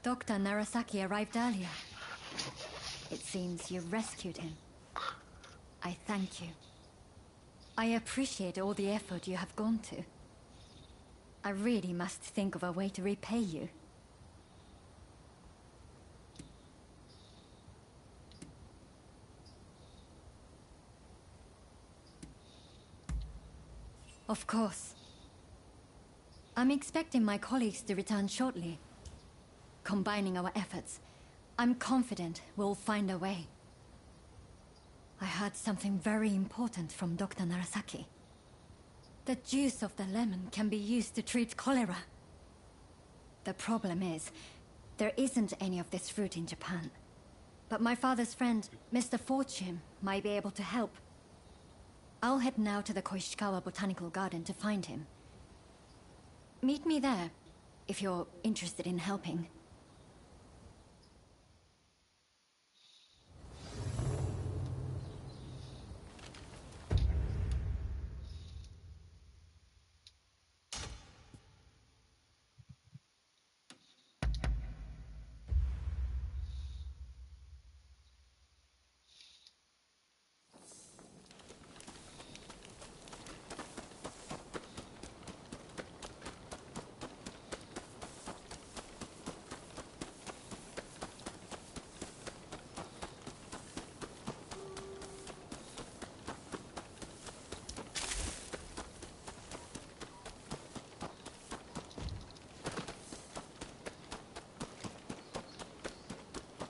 Dr. Narasaki arrived earlier. It seems you rescued him. I thank you. I appreciate all the effort you have gone to. I really must think of a way to repay you. Of course. I'm expecting my colleagues to return shortly. Combining our efforts, I'm confident we'll find a way. I heard something very important from Dr. Narasaki. The juice of the lemon can be used to treat cholera. The problem is, there isn't any of this fruit in Japan. But my father's friend, Mr. Fortune, might be able to help. I'll head now to the Koishikawa Botanical Garden to find him. Meet me there, if you're interested in helping.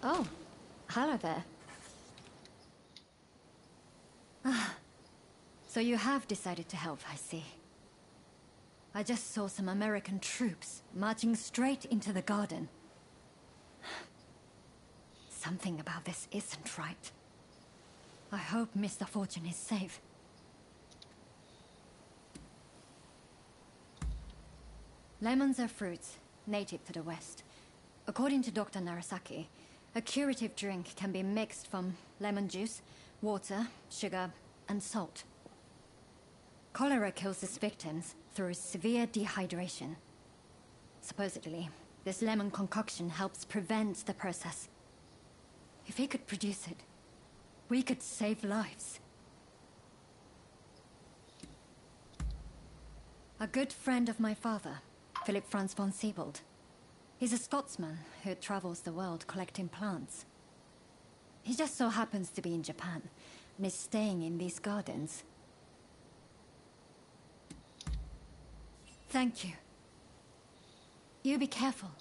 Oh, hello there. So you have decided to help, I see. I just saw some American troops marching straight into the garden. Something about this isn't right. I hope Mr. Fortune is safe. Lemons are fruits, native to the West. According to Dr. Narasaki, a curative drink can be mixed from lemon juice, water, sugar, and salt. Cholera kills its victims through severe dehydration. Supposedly, this lemon concoction helps prevent the process. If he could produce it, we could save lives. A good friend of my father, Philip Franz von Siebold. He's a Scotsman who travels the world collecting plants. He just so happens to be in Japan and is staying in these gardens. Thank you. You be careful.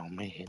องไม่เห็น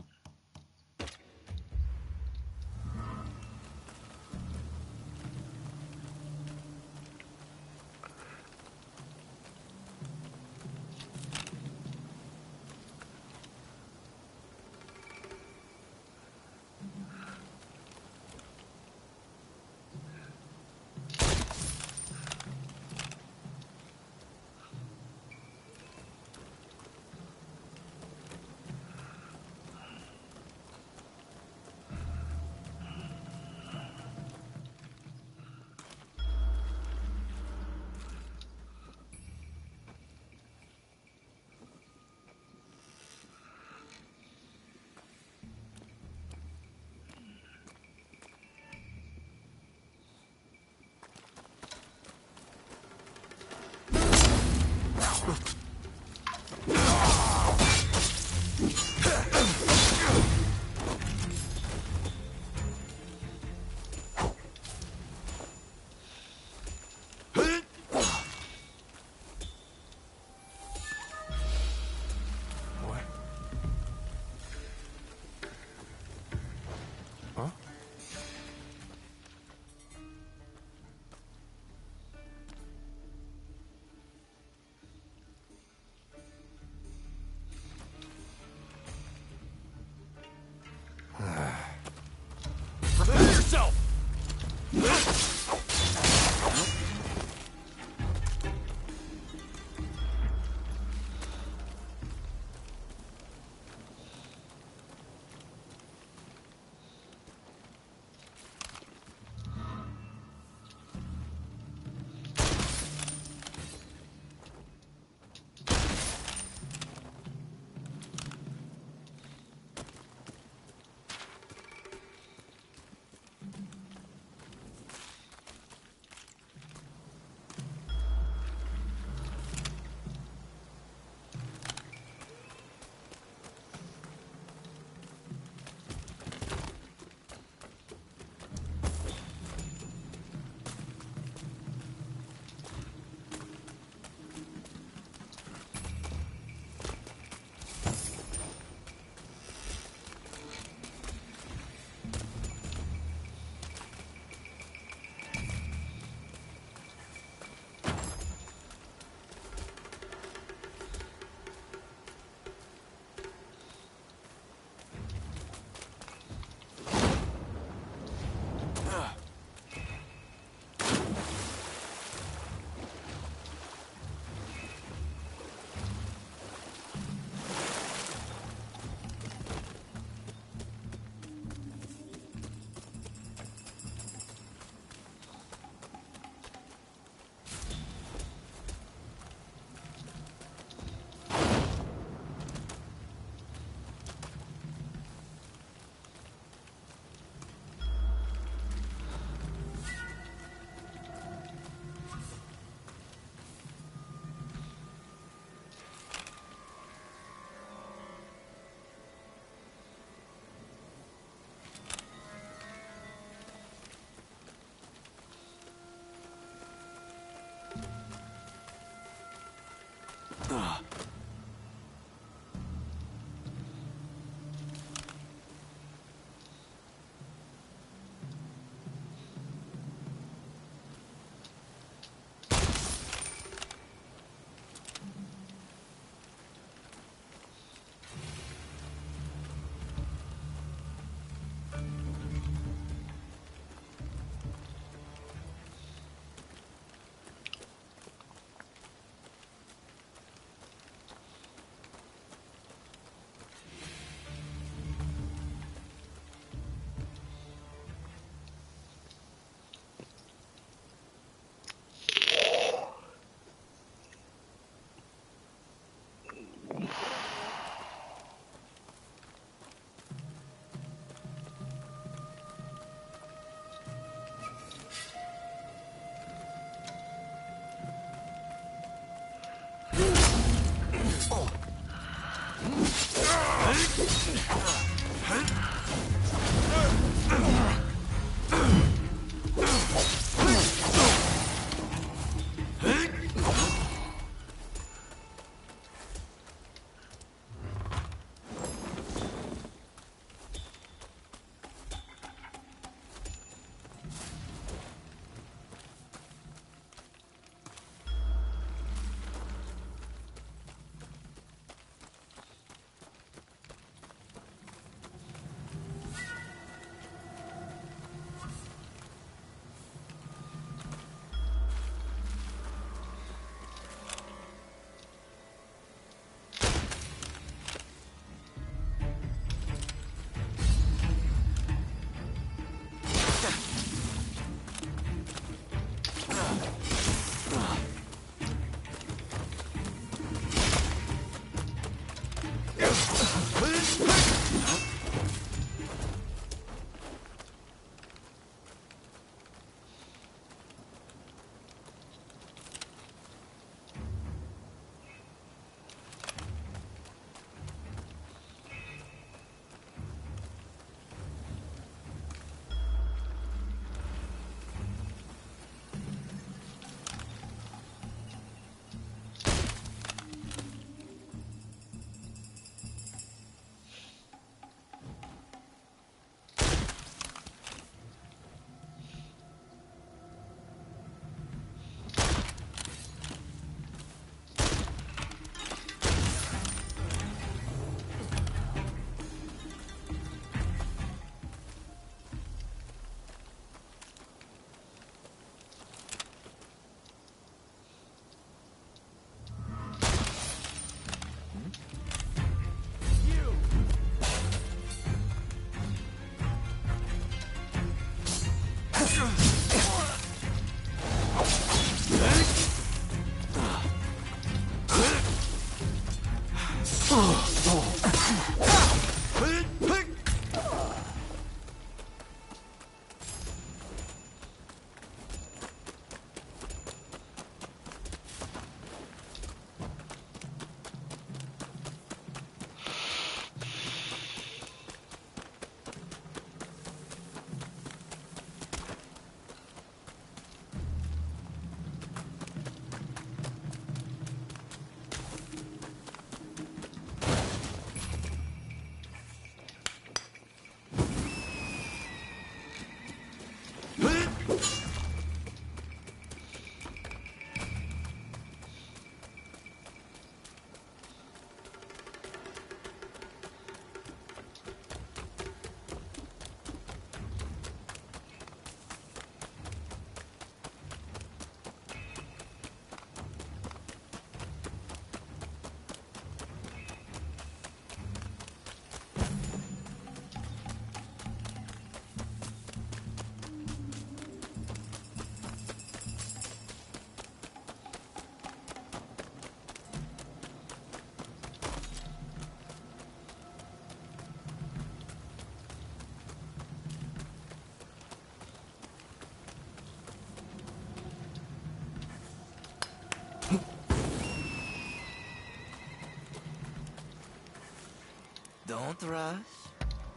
Don't rush.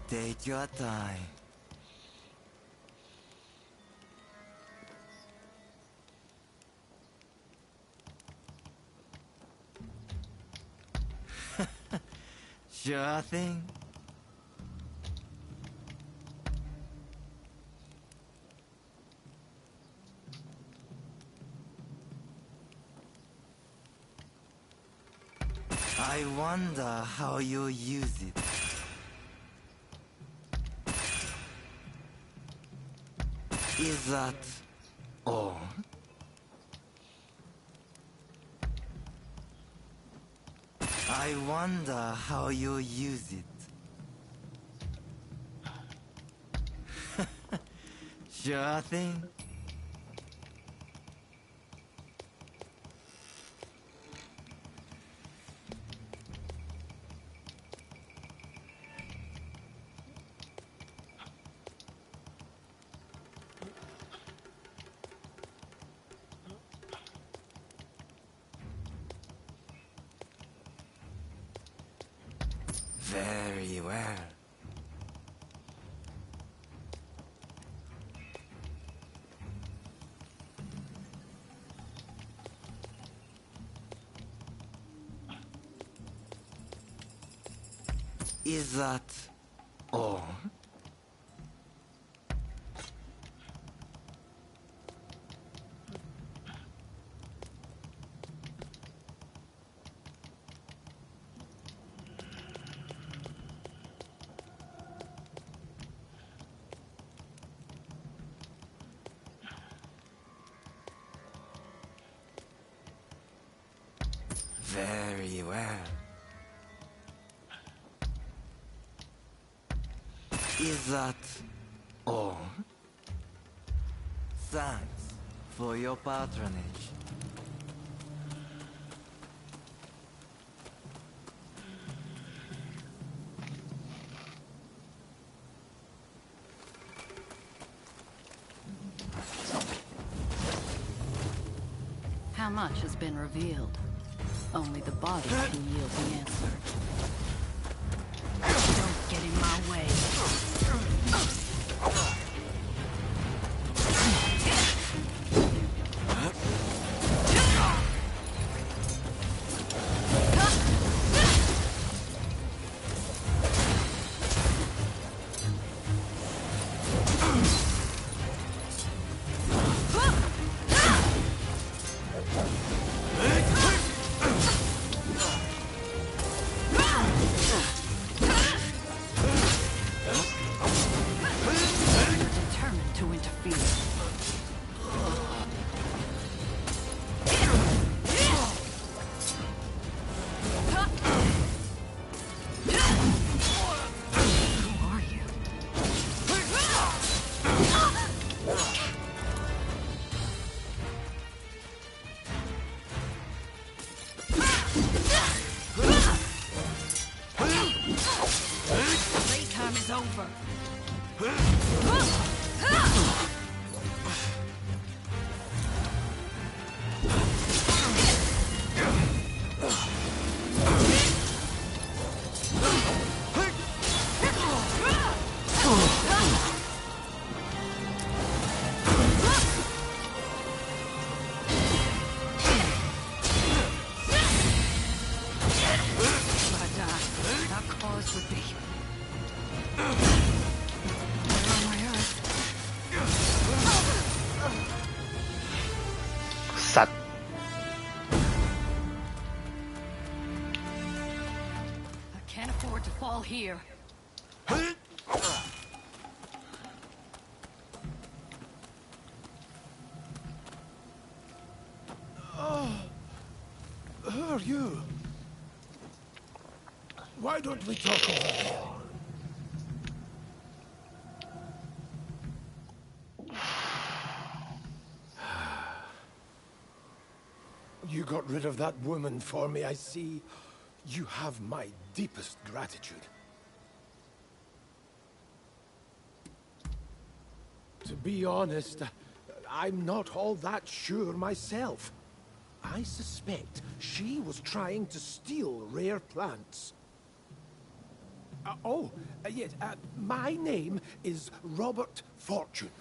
Take your time. Sure thing. I wonder how you use it. Is that all? I wonder how you use it. Sure thing. Very well. Is that all? Very well. Is that all? Thanks for your patronage. How much has been revealed? Only the body can yield the answer. Don't get in my way. Here. Who are you? Why don't we talk over here? You got rid of that woman for me, I see. You have my deepest gratitude. To be honest, I'm not all that sure myself. I suspect she was trying to steal rare plants. Yes, my name is Robert Fortune.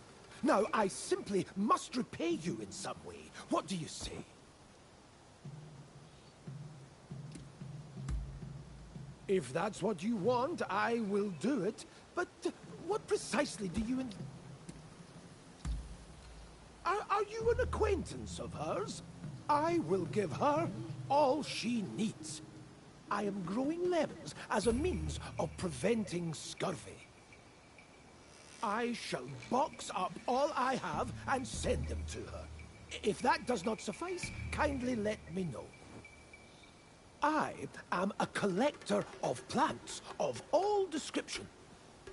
Now, I simply must repay you in some way. What do you say? If that's what you want, I will do it. But what precisely do you... Are you an acquaintance of hers? I will give her all she needs. I am growing lemons as a means of preventing scurvy. I shall box up all I have and send them to her. If that does not suffice, kindly let me know. I am a collector of plants of all description.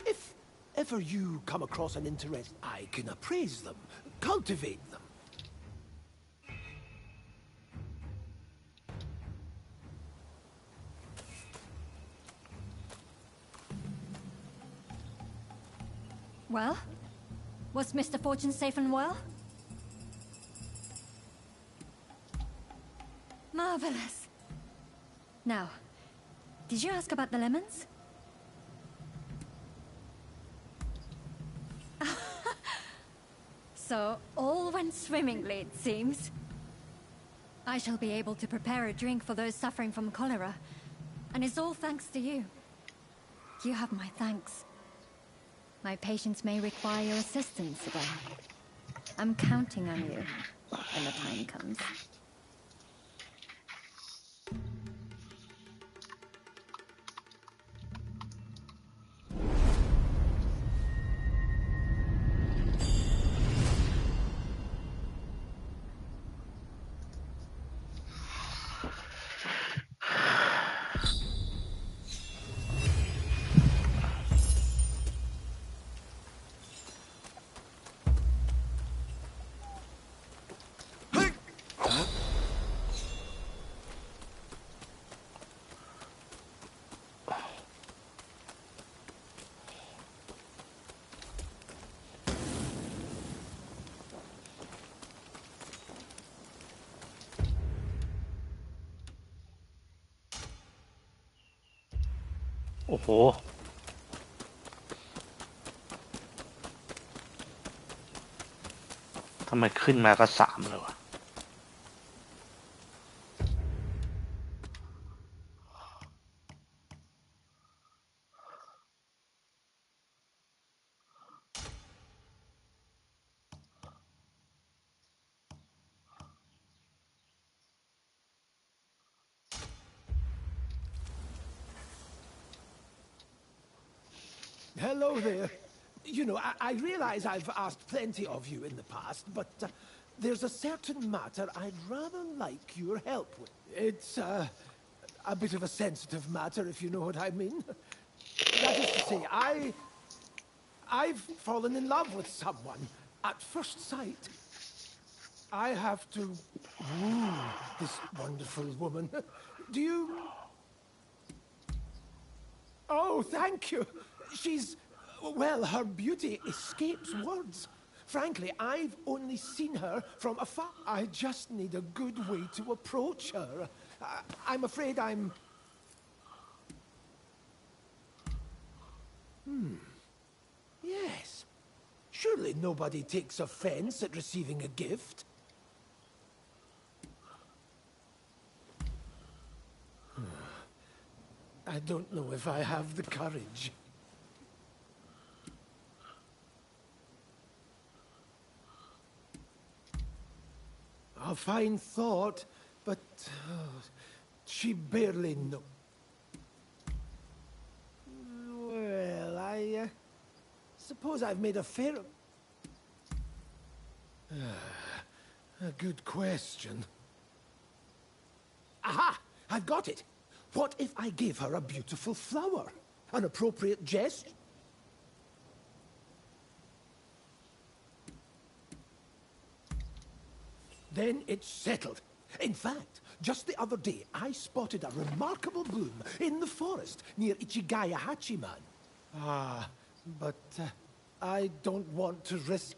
If ever you come across an interest, I can appraise them, cultivate them. Well? Was Mr. Fortune safe and well? Marvelous. Now, did you ask about the lemons? So, all went swimmingly, it seems. I shall be able to prepare a drink for those suffering from cholera. And it's all thanks to you. You have my thanks. My patients may require your assistance again. I'm counting on you when the time comes.โอ้โหทำไมขึ้นมาก็3เลยวะHello there. You know, I realize I've asked plenty of you in the past, but there's a certain matter I'd rather like your help with. It's a bit of a sensitive matter, if you know what I mean. That is to say, I've fallen in love with someone at first sight. I have to woo this wonderful woman. Do you... Oh, thank you. She's... well, her beauty escapes words. Frankly, I've only seen her from afar. I just need a good way to approach her. I'm afraid I'm... Yes. Surely nobody takes offense at receiving a gift. I don't know if I have the courage. A fine thought, but she barely knows. Well, I suppose I've made a fair... a good question. Aha! I've got it! What if I gave her a beautiful flower? An appropriate gesture? Then it's settled. In fact, just the other day, I spotted a remarkable bloom in the forest near Ichigaya Hachiman. Ah, but I don't want to risk...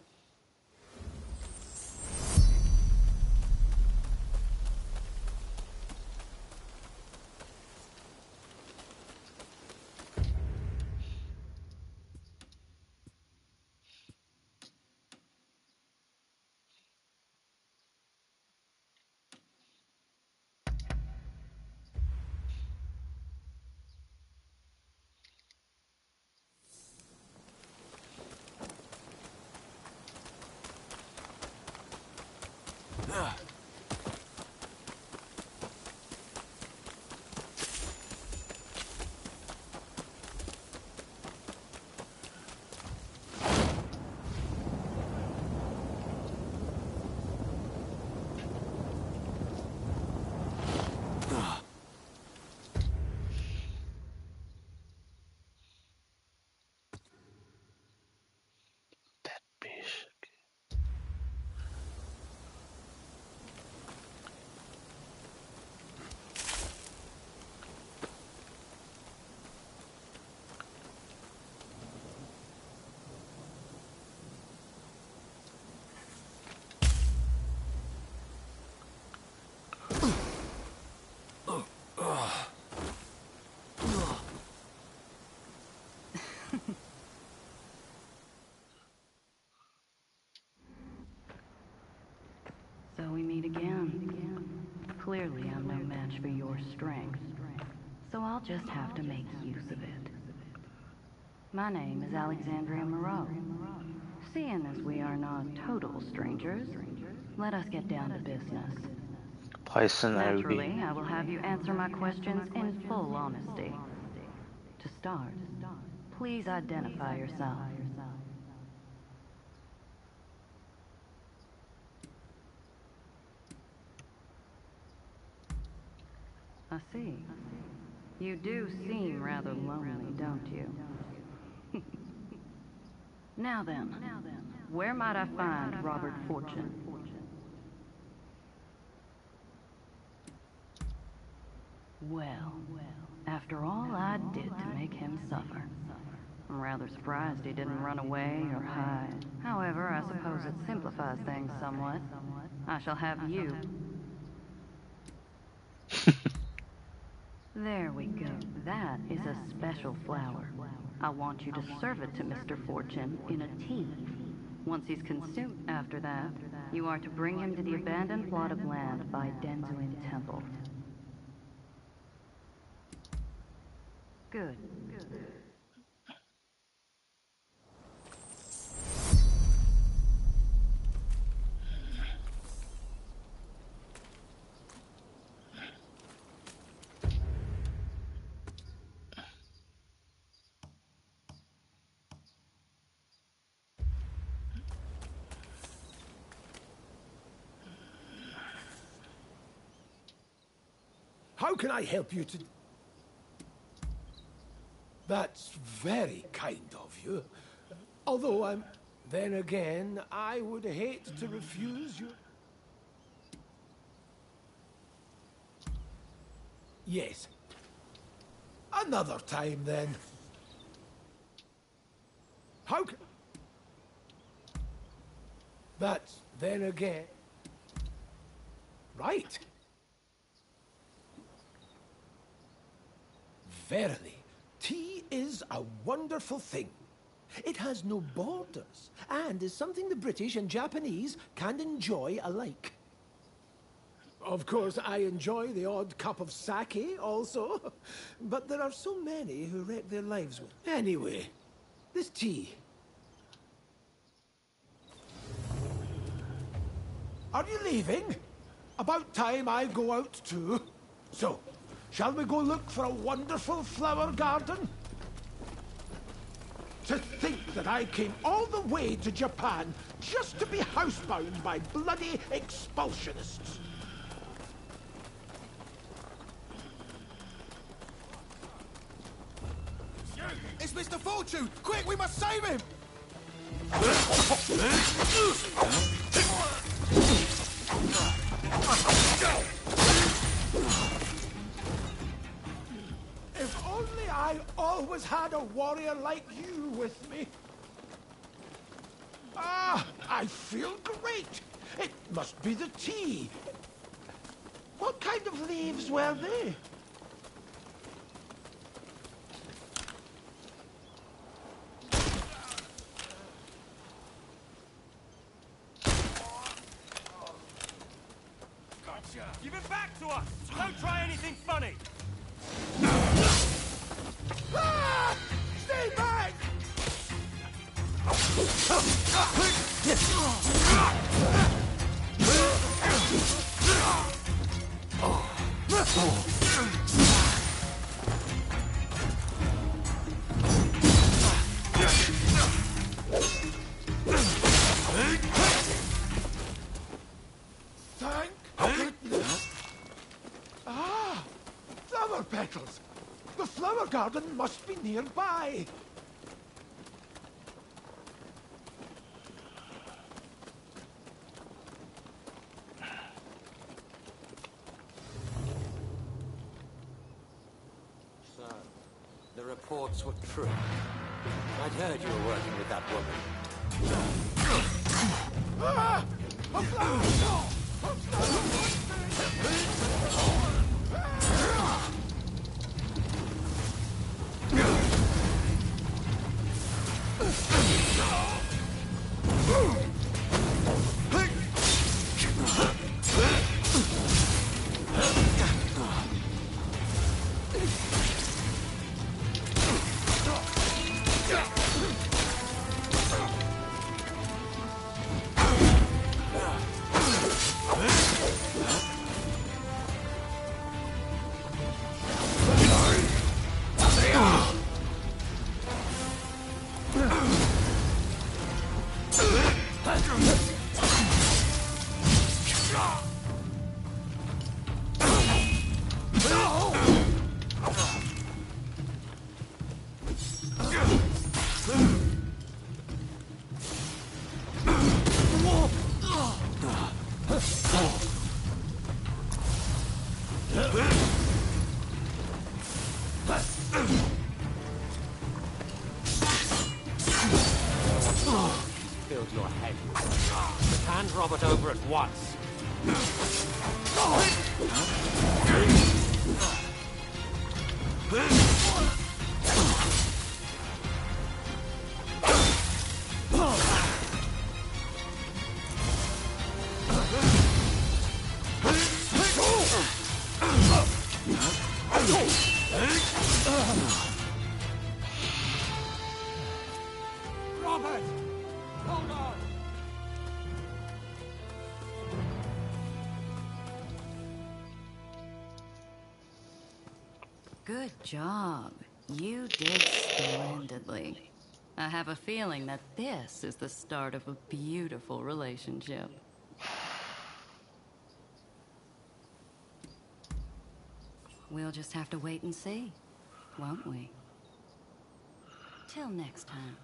strength, so I'll just have to make use of it. My name is Alexandria Moreau. Seeing as we are not total strangers, let us get down to business. Poison Naturally, Ivy. I will have you answer my questions in full honesty. To start, please identify yourself. I see. You do seem rather lonely, don't you? Now then, where might I find Robert Fortune? Well, after all I did to make him suffer, I'm rather surprised he didn't run away or hide. However, I suppose it simplifies things somewhat. I shall have you. There we go. That is a special flower. I want you to serve it to Mr. Fortune in a tea. Once he's consumed after that, you are to bring him to the abandoned plot of land by Denzuin Temple. Good. How can I help you to... That's very kind of you. Although I'm... Then again, I would hate to refuse you. Yes. Another time, then. How can... That's then again. Right. Verily, tea is a wonderful thing. It has no borders, and is something the British and Japanese can enjoy alike. Of course, I enjoy the odd cup of sake also, but there are so many who wreck their lives with. Anyway, this tea. Are you leaving? About time I go out too. So, shall we go look for a wonderful flower garden? To think that I came all the way to Japan just to be housebound by bloody expulsionists. It's Mr. Fortune! Quick, we must save him! If only I always had a warrior like you with me. Ah, I feel great. It must be the tea. What kind of leaves were they? Give it back to us! Don't try anything funny! Ah! Stay back! Thank goodness. Ah, flower petals. The flower garden must be nearby. So, the reports were true. I'd heard you were working with that woman. Ah! A flower! A flower! filled your head. Hand Robert over at once. Robert! Hold on! Good job. You did splendidly. I have a feeling that this is the start of a beautiful relationship. We'll just have to wait and see, won't we? Till next time.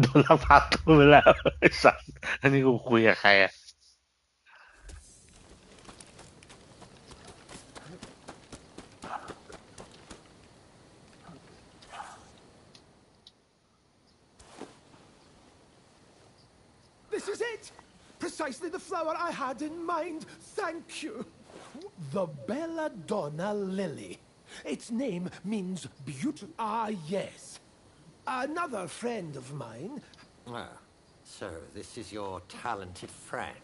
โดนลักพาตัวไปแล้วไอ้สัสอันนี้กูคุยกับใครอะ This is it! Precisely the flower I had in mind. Thank you. The Belladonna lily. Its name means beauty. Ah, yes. Another friend of mine. Ah, so this is your talented friend.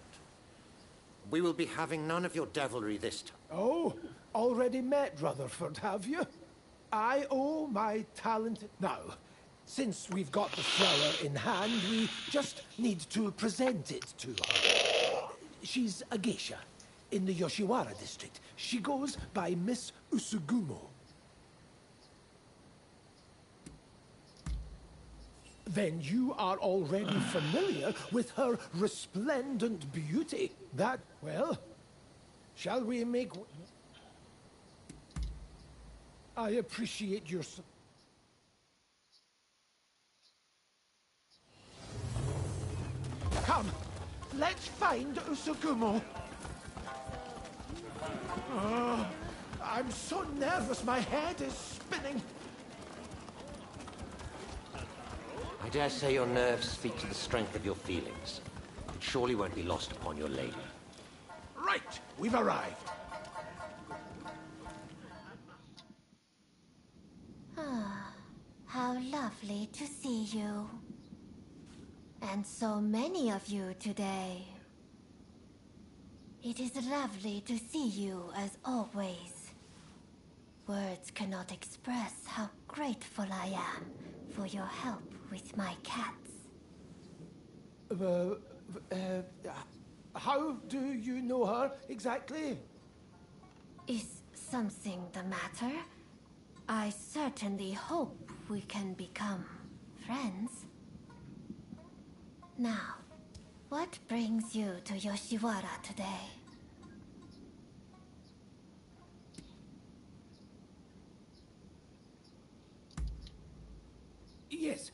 We will be having none of your devilry this time. Oh, already met Rutherford, have you? I owe my talent... Now, since we've got the flower in hand, we just need to present it to her. She's a geisha in the Yoshiwara district. She goes by Miss Usugumo. Then you are already familiar with her resplendent beauty. That, well, shall we make... I appreciate your... Come, let's find Usugumo. Oh, I'm so nervous, my head is spinning. I dare say your nerves speak to the strength of your feelings. It surely won't be lost upon your lady. Right, we've arrived. How lovely to see you. And so many of you today. It is lovely to see you as always. Words cannot express how grateful I am for your help with my cats. How do you know her exactly? Is something the matter? I certainly hope we can become friends. Now, what brings you to Yoshiwara today? Yes,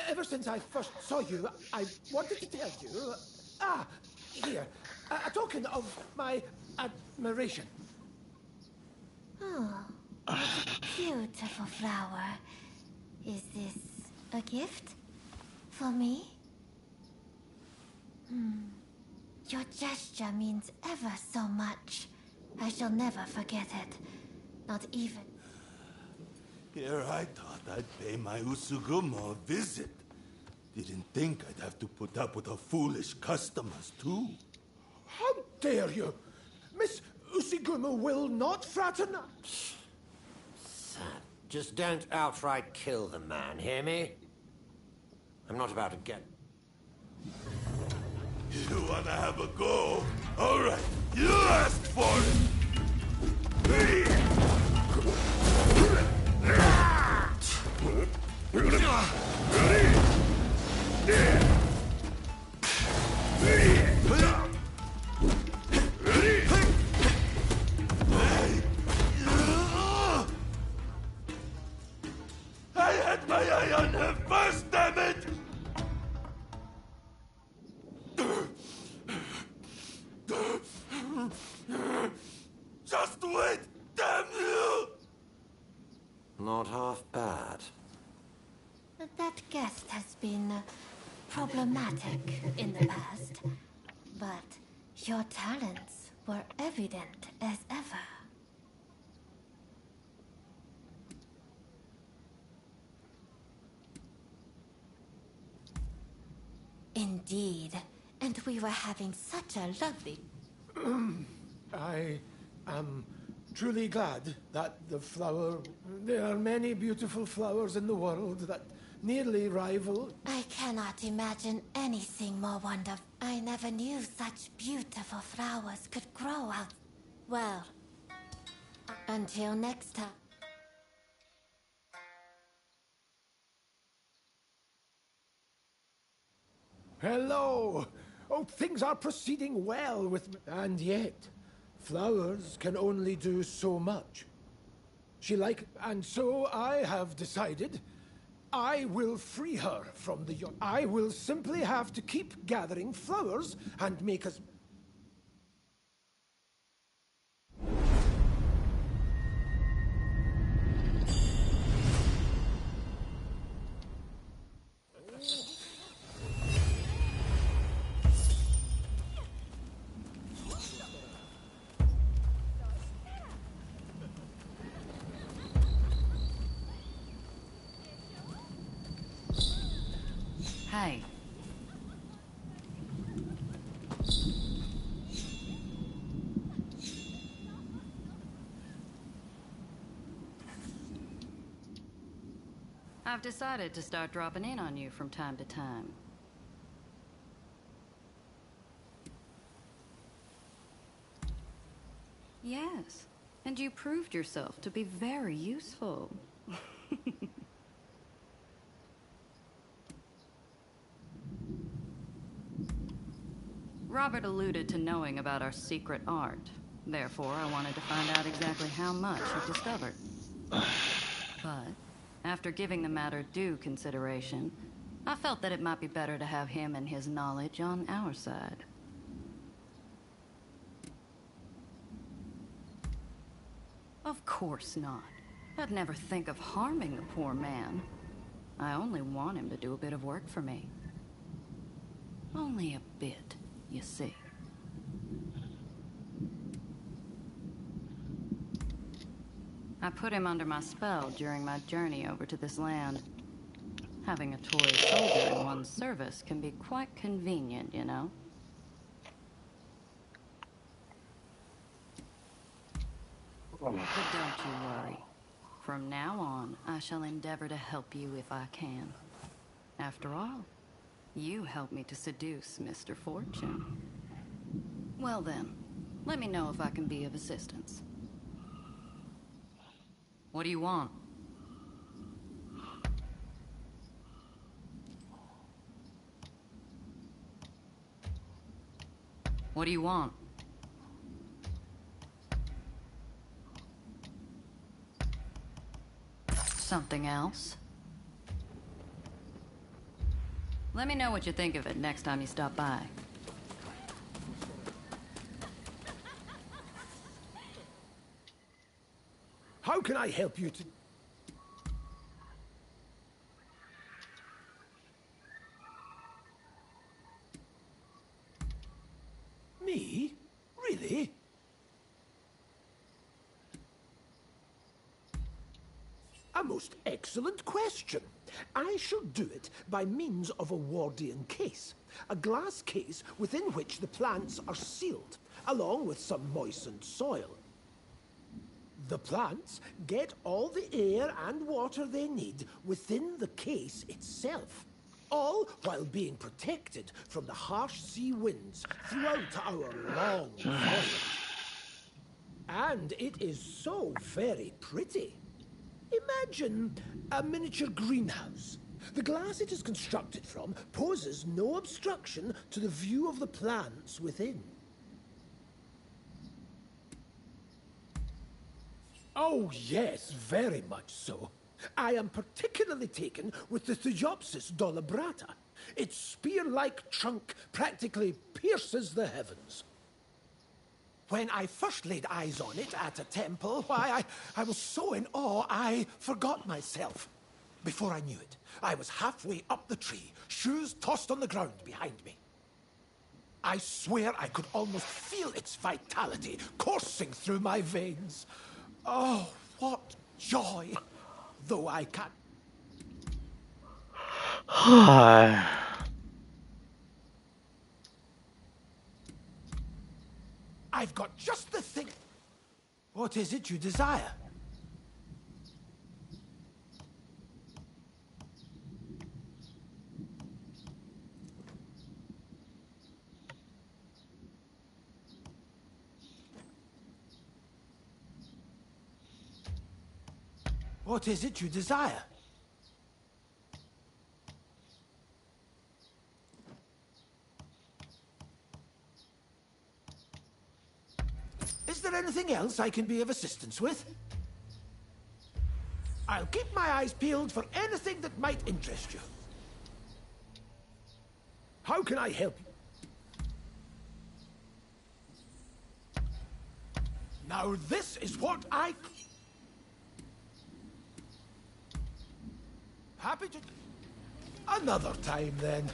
ever since I first saw you, I wanted to tell you... here, a token of my admiration. Oh, what a beautiful flower. Is this a gift? For me? Your gesture means ever so much. I shall never forget it. Not even... Here I thought I'd pay my Usugumo a visit. Didn't think I'd have to put up with her foolish customers, too. How dare you? Miss Usugumo will not fraternize. Sad. Just don't outright kill the man, hear me? I'm not about to get... You wanna have a go? All right, you asked for it. I had my eye on her first, damn it! Just wait, damn you! Not half bad. That guest has been problematic in the past, but your talents were evident as ever. Indeed, and we were having such a lovely... I am truly glad that the flower... There are many beautiful flowers in the world that nearly rival... I cannot imagine anything more wonderful. I never knew such beautiful flowers could grow out... Well, until next time. Hello! Oh, things are proceeding well with me. And yet, flowers can only do so much. And so I have decided I will free her from the... I will simply have to keep gathering flowers and make us... Hey. I've decided to start dropping in on you from time to time. Yes, and you proved yourself to be very useful. Robert alluded to knowing about our secret art. Therefore, I wanted to find out exactly how much he discovered. But, after giving the matter due consideration, I felt that it might be better to have him and his knowledge on our side. Of course not. I'd never think of harming the poor man. I only want him to do a bit of work for me. Only a bit, you see. I put him under my spell during my journey over to this land. Having a toy soldier in one's service can be quite convenient, you know? But don't you worry. From now on, I shall endeavor to help you if I can. After all, you helped me to seduce Mr. Fortune. Well then, let me know if I can be of assistance. What do you want? What do you want? Something else? Let me know what you think of it next time you stop by. How can I help you to... Me? Really? A most excellent question. I shall do it by means of a Wardian case, a glass case within which the plants are sealed, along with some moistened soil. The plants get all the air and water they need within the case itself, all while being protected from the harsh sea winds throughout our long voyage. And it is so very pretty. Imagine a miniature greenhouse. The glass it is constructed from poses no obstruction to the view of the plants within. Oh, yes, very much so. I am particularly taken with the Thyopsis dolabrata. Its spear-like trunk practically pierces the heavens. When I first laid eyes on it at a temple, why, I was so in awe I forgot myself. Before I knew it, I was halfway up the tree, shoes tossed on the ground behind me. I swear I could almost feel its vitality coursing through my veins. Oh, what joy! Though I can't... I've got just the thing. What is it you desire? What is it you desire? Is there anything else I can be of assistance with? I'll keep my eyes peeled for anything that might interest you. How can I help you? Now this is what I... Happy to... Another time, then.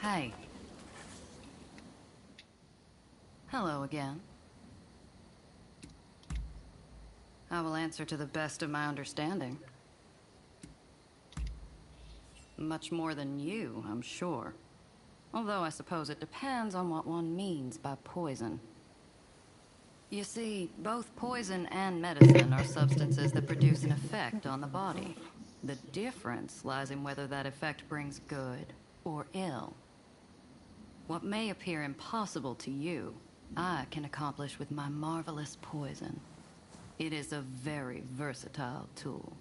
Hey. Hello again. I will answer to the best of my understanding. Much more than you, I'm sure. Although I suppose it depends on what one means by poison. You see, both poison and medicine are substances that produce an effect on the body. The difference lies in whether that effect brings good or ill. What may appear impossible to you, I can accomplish with my marvelous poison. It is a very versatile tool.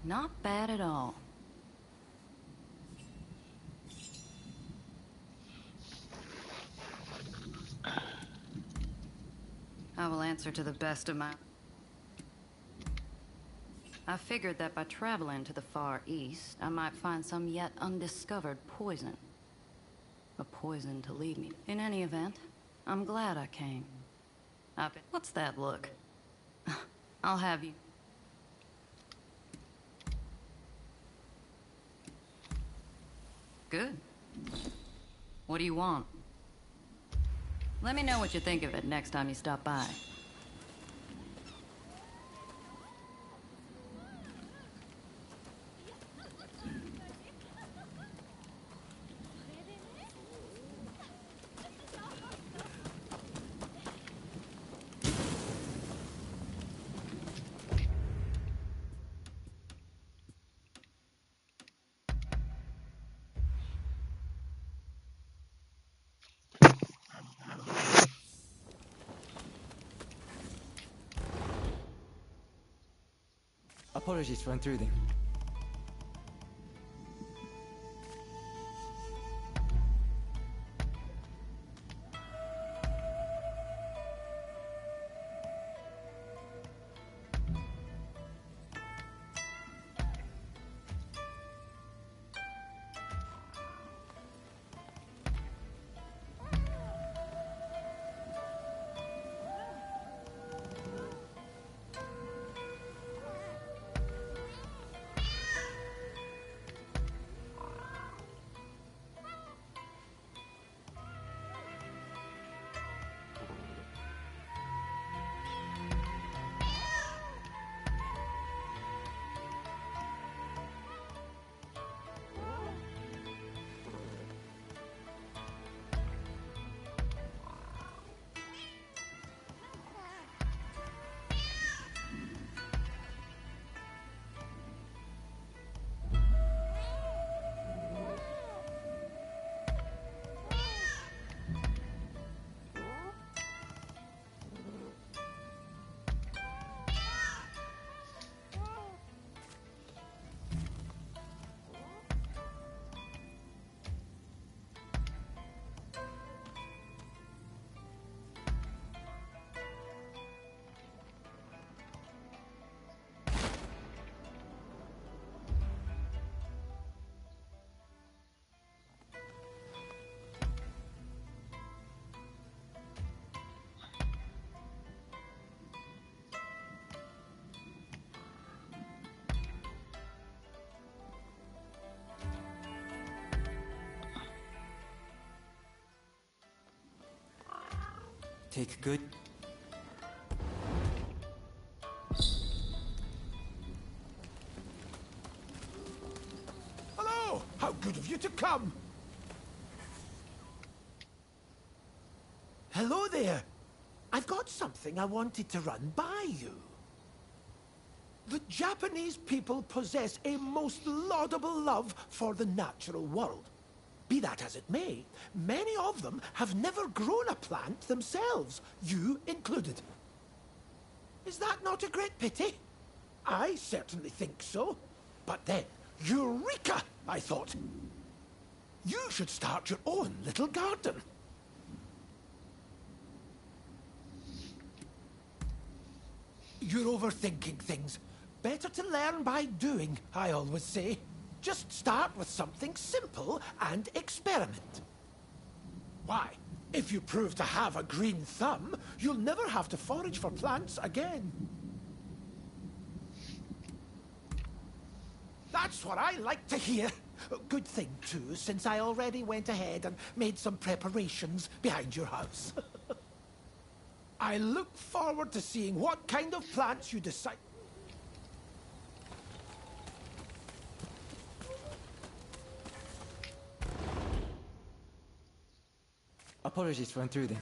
Not bad at all. I will answer to the best of my... I figured that by traveling to the Far East, I might find some yet undiscovered poison. A poison to lead me. In any event, I'm glad I came. What's that look? I'll have you. Good. What do you want? Let me know what you think of it next time you stop by. Apologies for intruding. Take good. Hello! How good of you to come! Hello there! I've got something I wanted to run by you. The Japanese people possess a most laudable love for the natural world. Be that as it may, many of them have never grown a plant themselves, you included. Is that not a great pity? I certainly think so. But then, Eureka, I thought. You should start your own little garden. You're overthinking things. Better to learn by doing, I always say. Just start with something simple and experiment. Why? If you prove to have a green thumb, you'll never have to forage for plants again. That's what I like to hear. Good thing, too, since I already went ahead and made some preparations behind your house. I look forward to seeing what kind of plants you decide. Apologies for intruding.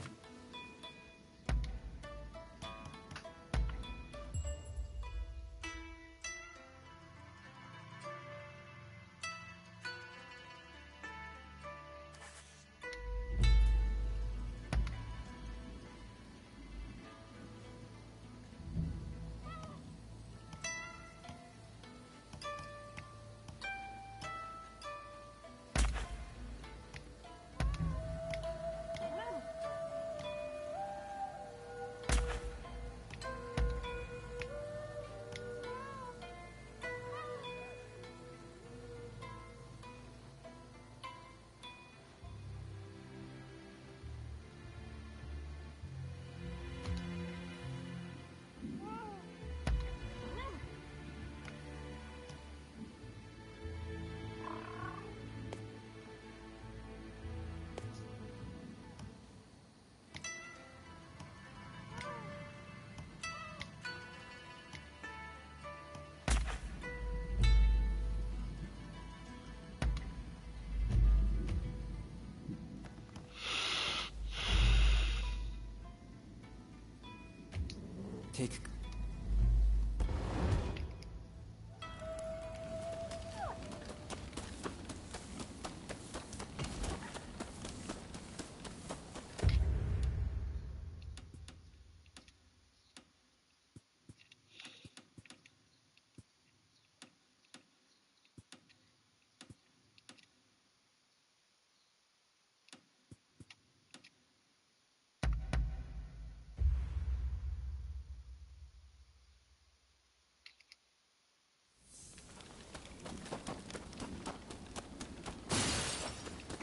Take...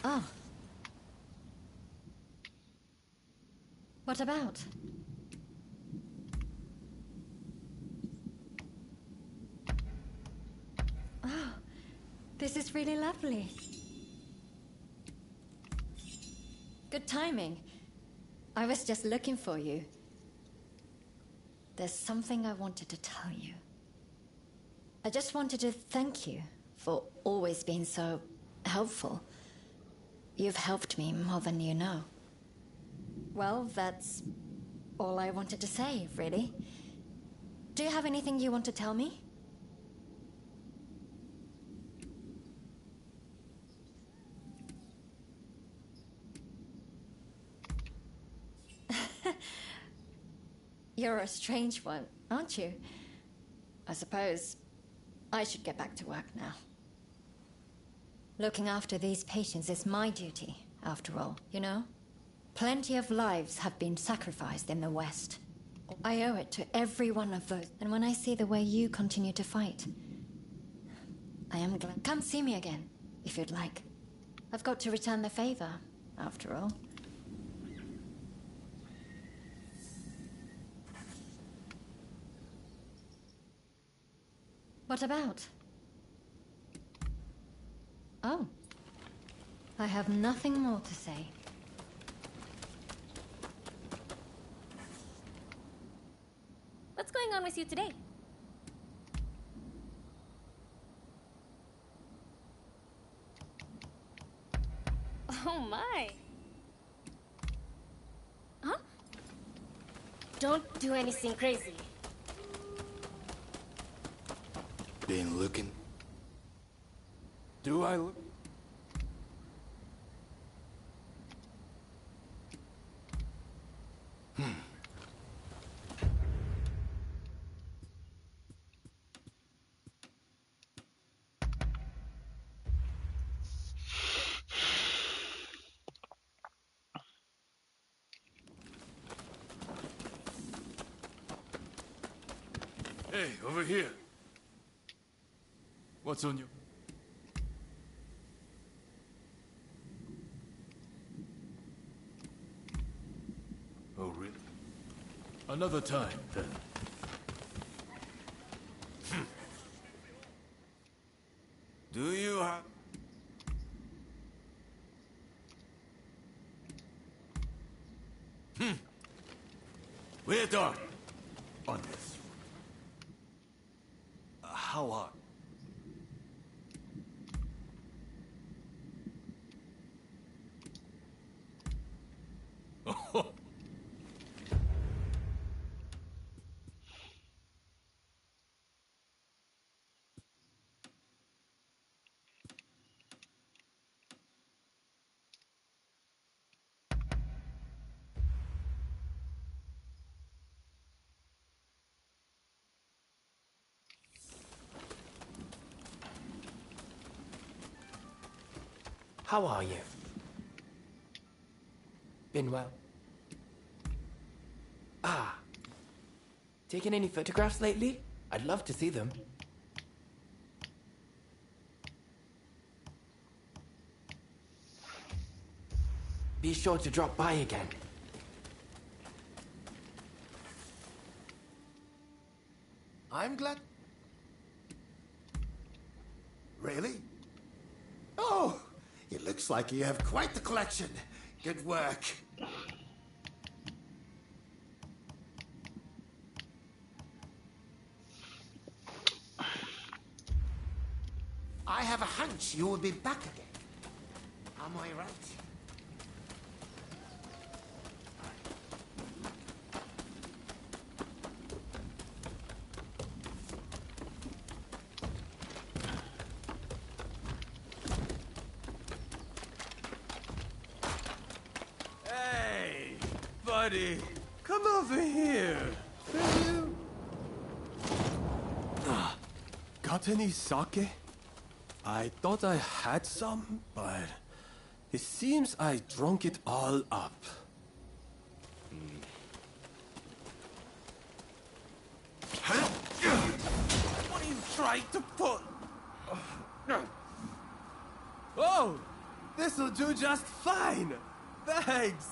Oh. What about? Oh, this is really lovely. Good timing. I was just looking for you. There's something I wanted to tell you. I just wanted to thank you for always being so helpful. You've helped me more than you know. Well, that's all I wanted to say, really. Do you have anything you want to tell me? You're a strange one, aren't you? I suppose I should get back to work now. Looking after these patients is my duty, after all, you know? Plenty of lives have been sacrificed in the West. I owe it to every one of those, and when I see the way you continue to fight, I am glad. Come see me again, if you'd like. I've got to return the favor, after all. What about? Oh. I have nothing more to say. What's going on with you today? Oh my. Huh? Don't do anything crazy. Been looking? Do I look? Hey, over here. What's on you? Another time, then. Do you have... We're done. On this. How are... How are you? Been well? Ah. Taken any photographs lately? I'd love to see them. Be sure to drop by again. I'm glad... Really? Oh, it looks like you have quite the collection. Good work. I have a hunch you will be back again. Am I right? Hey, buddy. Come over here. Will you? Got any sake? I thought I had some, but it seems I drunk it all up. What are you trying to pull? Oh, this'll do just fine. Thanks.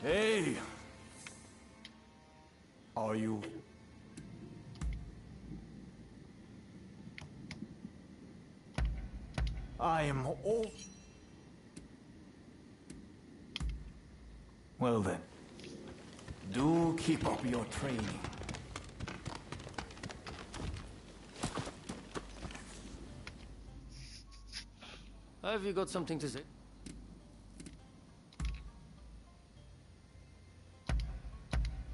Hey! Are you... I am all... Well then, do keep up your training. Have you got something to say?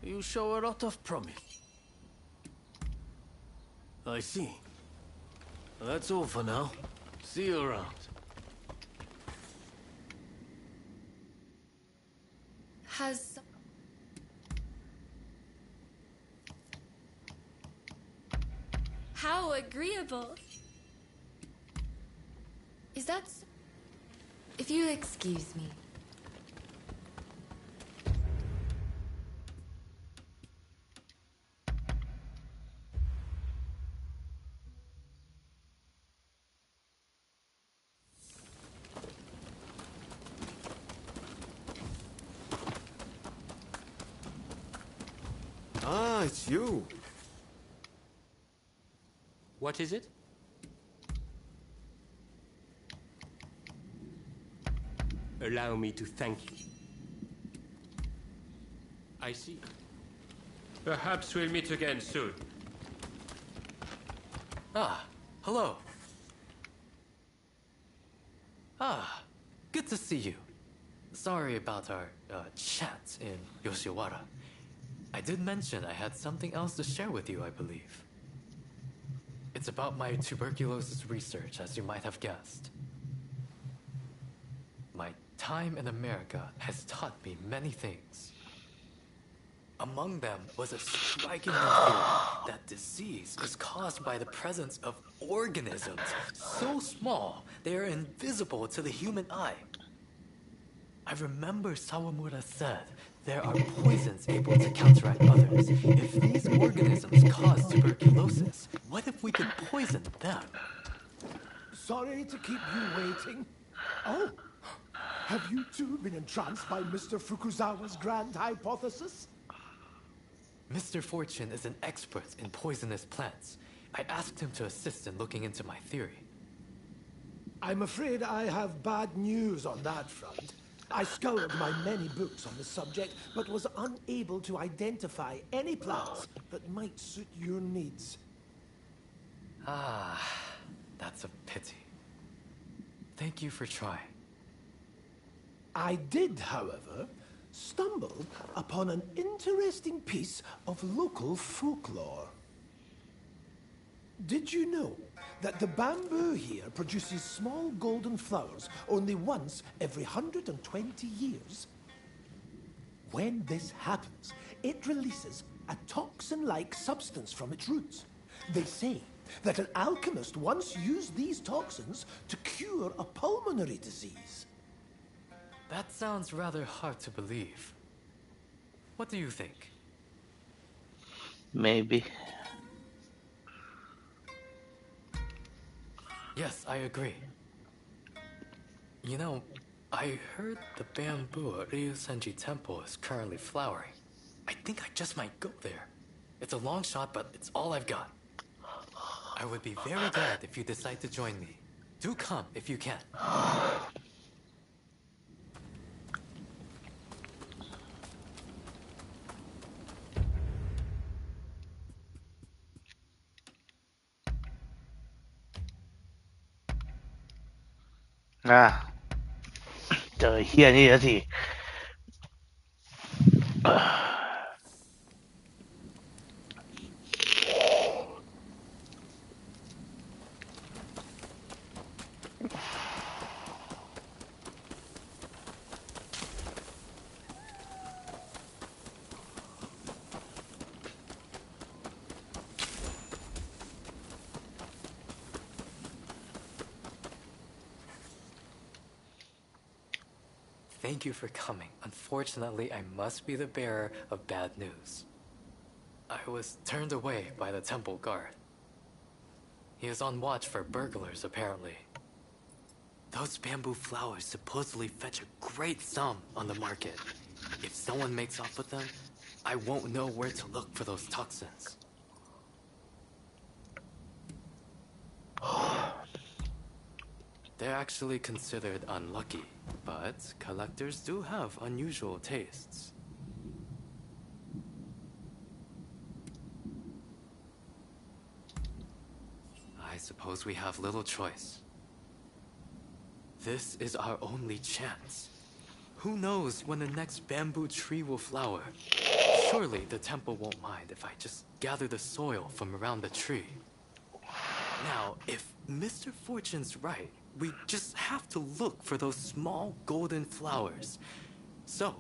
You show a lot of promise. I see. That's all for now. See you around. Has... How agreeable. Is that... If you'll excuse me. Ah, it's you. What is it? Allow me to thank you. I see. Perhaps we'll meet again soon. Ah, hello. Ah, good to see you. Sorry about our chat in Yoshiwara. I did mention I had something else to share with you, I believe. It's about my tuberculosis research, as you might have guessed. My time in America has taught me many things. Among them was a striking theory that disease is caused by the presence of organisms so small they are invisible to the human eye. I remember Sawamura said there are poisons able to counteract others. If these organisms cause tuberculosis, what if we could poison them? Sorry to keep you waiting. Oh, have you too been entranced by Mr. Fukuzawa's grand hypothesis? Mr. Fortune is an expert in poisonous plants. I asked him to assist in looking into my theory. I'm afraid I have bad news on that front. I scoured my many books on the subject, but was unable to identify any plants that might suit your needs. Ah, that's a pity. Thank you for trying. I did, however, stumble upon an interesting piece of local folklore. Did you know that the bamboo here produces small golden flowers only once every 120 years? When this happens, it releases a toxin-like substance from its roots. They say that an alchemist once used these toxins to cure a pulmonary disease. That sounds rather hard to believe. What do you think? Maybe. Yes, I agree. You know, I heard the bamboo at Ryusenji Temple is currently flowering. I think I just might go there. It's a long shot, but it's all I've got. I would be very glad if you decide to join me. Do come if you can. Jอเฮียนี่แล้วสิ Thank you for coming. Unfortunately, I must be the bearer of bad news. I was turned away by the temple guard. He is on watch for burglars, apparently. Those bamboo flowers supposedly fetch a great sum on the market. If someone makes off with them, I won't know where to look for those toxins. They're actually considered unlucky, but collectors do have unusual tastes. I suppose we have little choice. This is our only chance. Who knows when the next bamboo tree will flower? Surely the temple won't mind if I just gather the soil from around the tree. Now, if Mr. Fortune's right, we just have to look for those small golden flowers. So,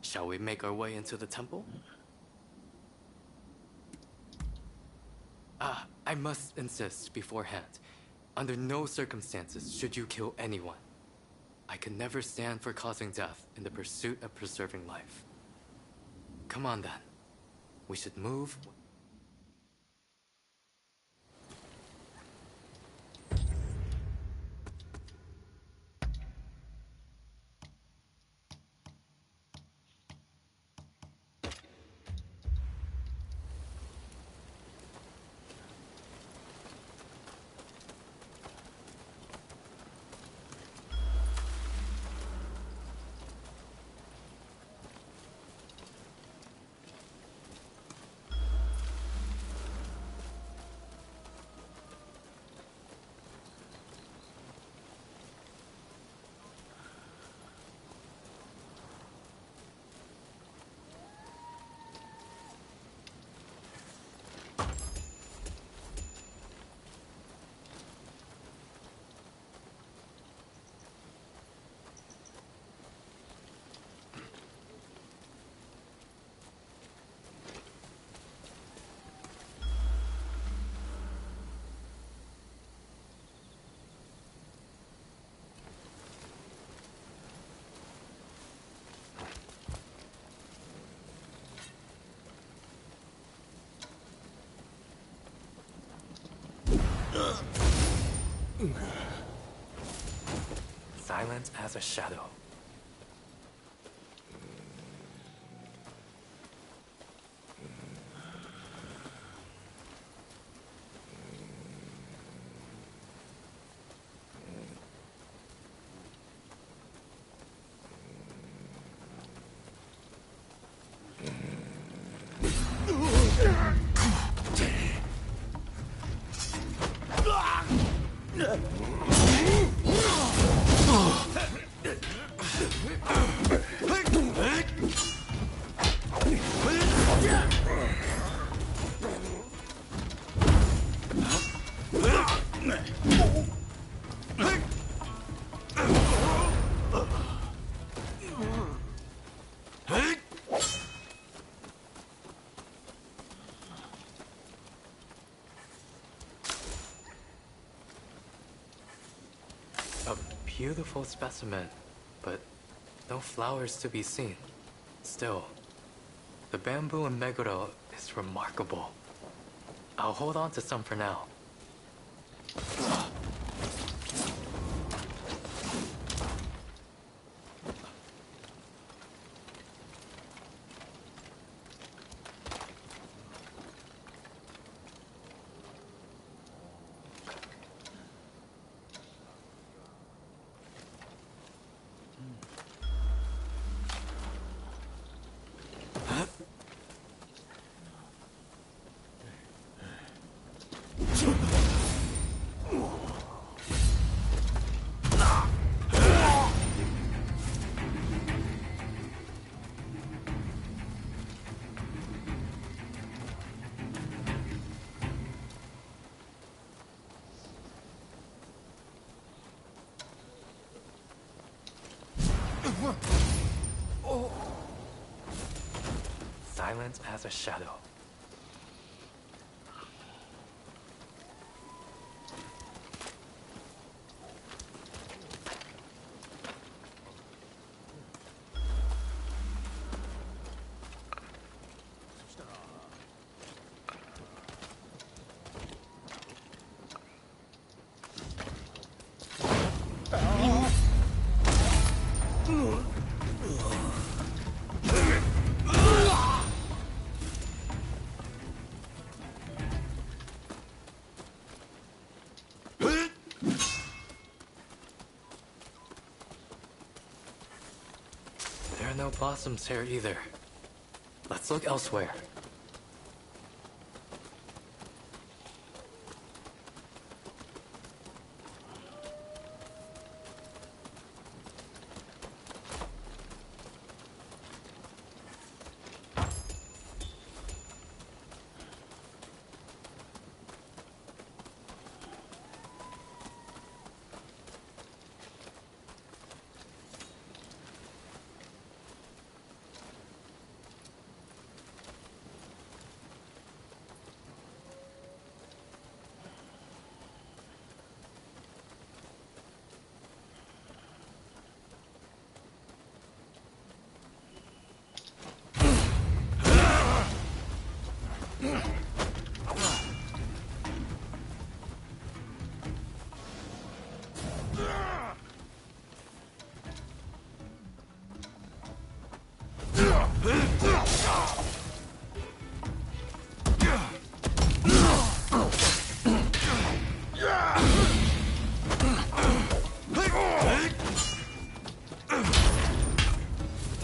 shall we make our way into the temple? I must insist beforehand. Under no circumstances should you kill anyone. I can never stand for causing death in the pursuit of preserving life. Come on then. We should move. Silent as a shadow. A beautiful specimen, but no flowers to be seen. Still, the bamboo in Meguro is remarkable. I'll hold on to some for now. Silent as a shadow. There are no blossoms here either. Let's look elsewhere.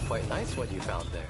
Quite nice what you found there.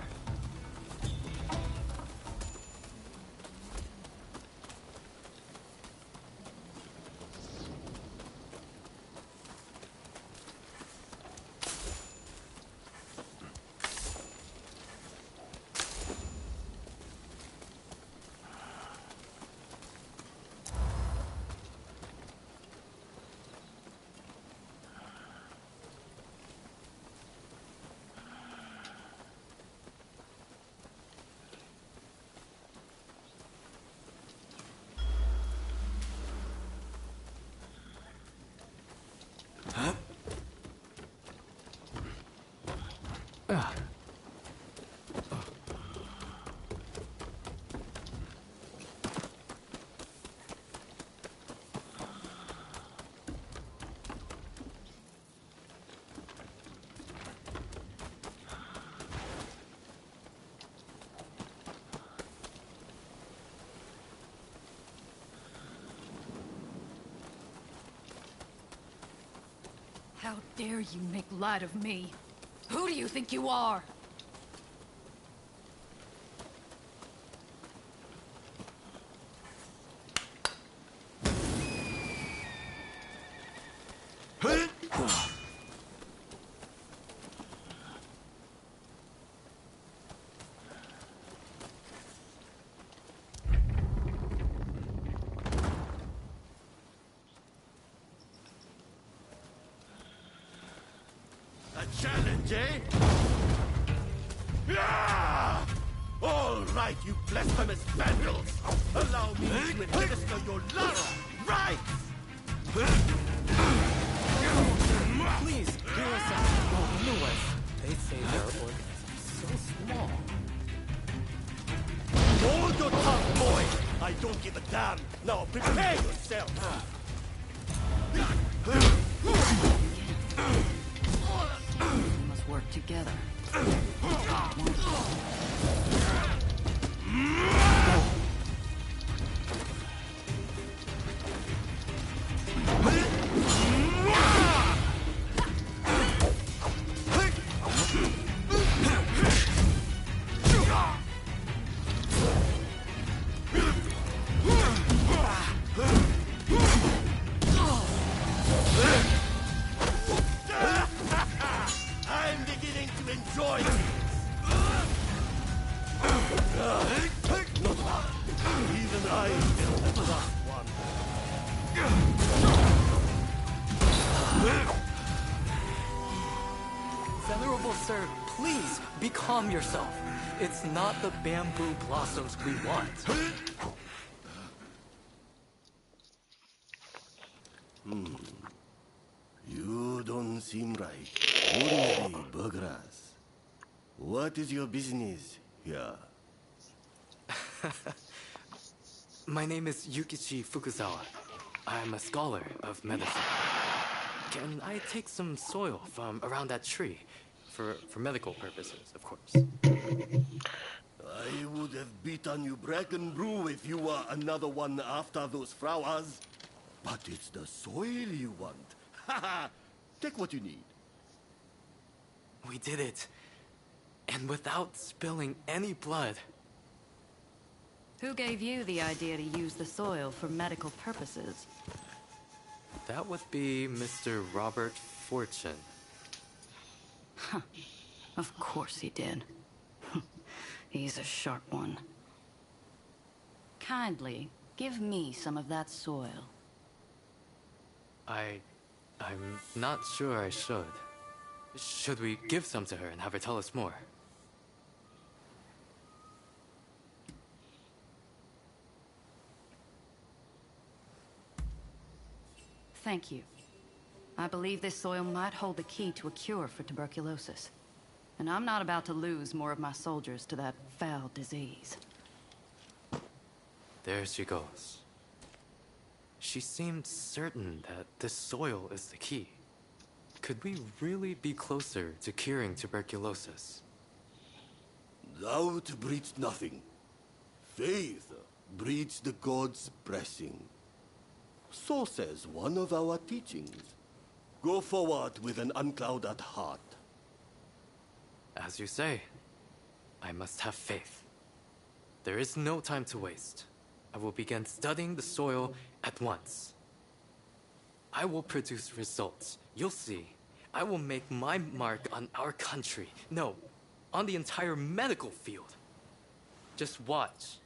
How dare you make light of me? Who do you think you are? A challenge, eh? Yeah! All right, you blasphemous vandals! Allow me to administer your last rites! Please, hear us out. Oh, otherwise, they say their organism is so small. Hold your tongue, boy! I don't give a damn! Now prepare yourself! We must work together. I'm beginning to enjoy this! Not bad. Even I feel the last one. Venerable sir, please, becalm yourself. It's not the bamboo blossoms we want. You don't seem right. Ordinary burghers. What is your business here? My name is Yukichi Fukuzawa. I'm a scholar of medicine. Can I take some soil from around that tree? For medical purposes, of course. I would have beaten you black and blue if you were another one after those flowers. But it's the soil you want. Haha! Take what you need. We did it. And without spilling any blood. Who gave you the idea to use the soil for medical purposes? That would be Mr. Robert Fortune. Huh. Of course he did. He's a sharp one. Kindly, give me some of that soil. I'm not sure I should. Should we give some to her and have her tell us more? Thank you. I believe this soil might hold the key to a cure for tuberculosis. And I'm not about to lose more of my soldiers to that foul disease. There she goes. She seemed certain that this soil is the key. Could we really be closer to curing tuberculosis? Doubt breeds nothing. Faith breeds the gods' blessing. So says one of our teachings. Go forward with an unclouded heart. As you say, I must have faith. There is no time to waste. I will begin studying the soil at once. I will produce results. You'll see. I will make my mark on our country. No, on the entire medical field. Just watch.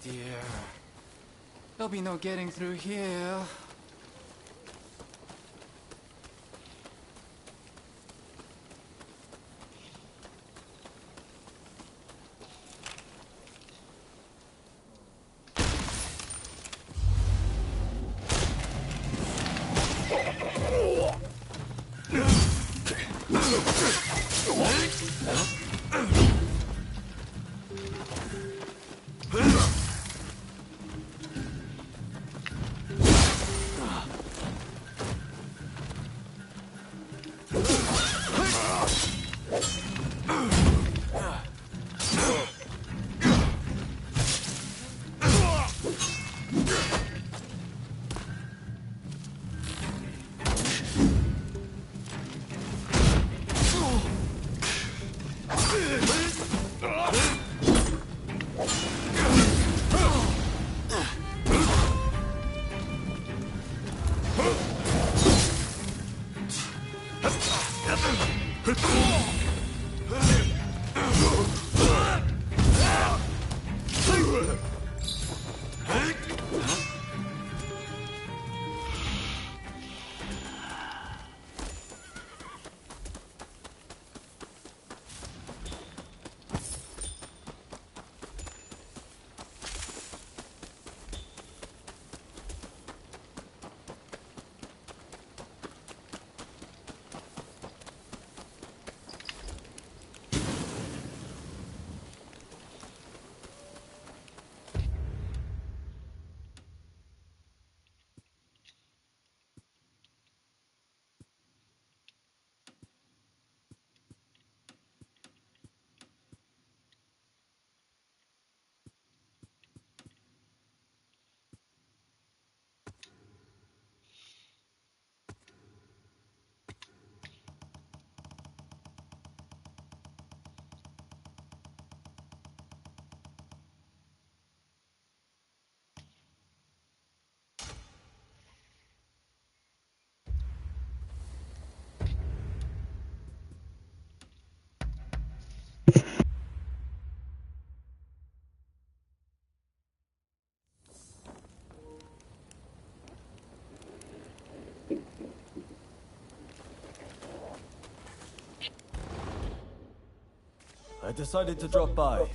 dear. There'll be no getting through here. I decided to drop by.